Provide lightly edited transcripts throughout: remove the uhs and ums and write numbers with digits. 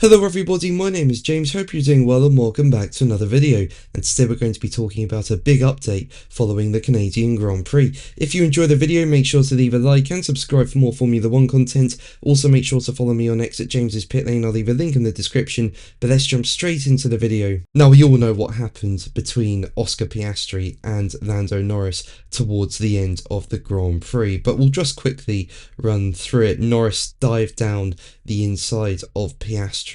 Hello everybody, my name is James, hope you're doing well and welcome back to another video, and today we're going to be talking about a big update following the Canadian Grand Prix. If you enjoy the video, make sure to leave a like and subscribe for more Formula 1 content. Also make sure to follow me on X at James's Pit Lane, I'll leave a link in the description, but let's jump straight into the video. Now we all know what happened between Oscar Piastri and Lando Norris towards the end of the Grand Prix, but we'll just quickly run through it. Norris dived down the inside of Piastri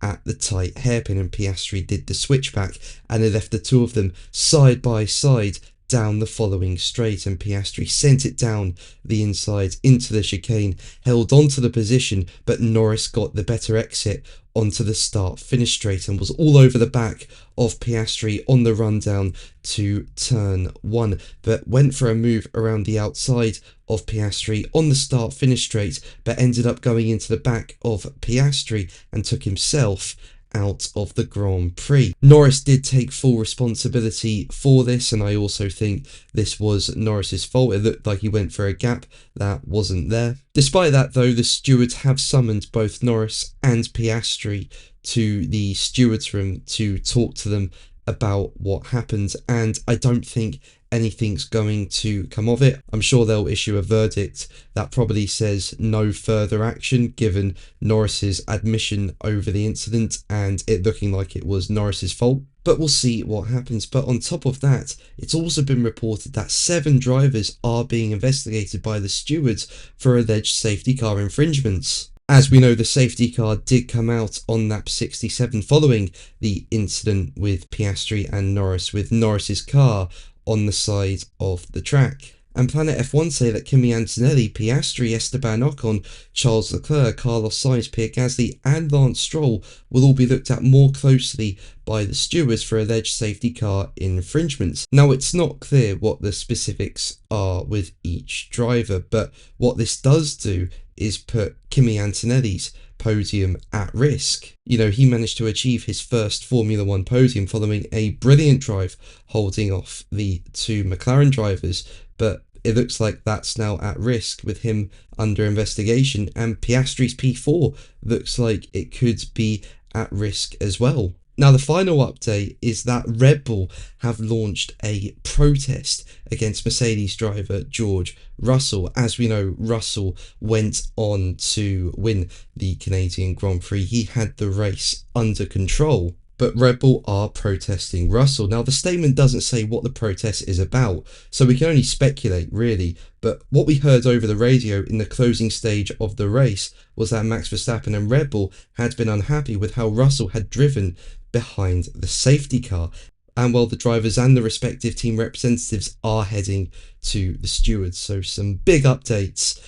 at the tight hairpin, and Piastri did the switchback, and it left the two of them side by side down the following straight, and Piastri sent it down the inside into the chicane, held on to the position, but Norris got the better exit onto the start-finish straight and was all over the back of Piastri on the rundown to turn 1, but went for a move around the outside of Piastri on the start-finish straight, but ended up going into the back of Piastri and took himself out of the Grand Prix. Norris did take full responsibility for this, and I also think this was Norris's fault. It looked like he went for a gap that wasn't there. Despite that though, the stewards have summoned both Norris and Piastri to the stewards room to talk to them about what happened, and I don't think anything's going to come of it. I'm sure they'll issue a verdict that probably says no further action, given Norris's admission over the incident and it looking like it was Norris's fault. But we'll see what happens. But on top of that, it's also been reported that 7 drivers are being investigated by the stewards for alleged safety car infringements. As we know, the safety car did come out on lap 67 following the incident with Piastri and Norris, with Norris's car on the side of the track. And Planet F1 say that Kimi Antonelli, Piastri, Esteban Ocon, Charles Leclerc, Carlos Sainz, Pierre Gasly and Lance Stroll will all be looked at more closely by the stewards for alleged safety car infringements. Now, it's not clear what the specifics are with each driver, but what this does do is put Kimi Antonelli's podium at risk. You know, he managed to achieve his first Formula 1 podium following a brilliant drive holding off the 2 McLaren drivers, but it looks like that's now at risk with him under investigation, and Piastri's P4 looks like it could be at risk as well. Now, the final update is that Red Bull have launched a protest against Mercedes driver George Russell. As we know, Russell went on to win the Canadian Grand Prix. He had the race under control, but Red Bull are protesting Russell. Now, the statement doesn't say what the protest is about, so we can only speculate really, but what we heard over the radio in the closing stage of the race was that Max Verstappen and Red Bull had been unhappy with how Russell had driven behind the safety car, and while the drivers and the respective team representatives are heading to the stewards. So some big updates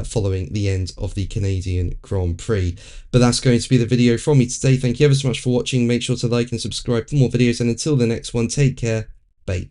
following the end of the Canadian Grand Prix. But that's going to be the video from me today. Thank you ever so much for watching. Make sure to like and subscribe for more videos, and until the next one, take care. Bye.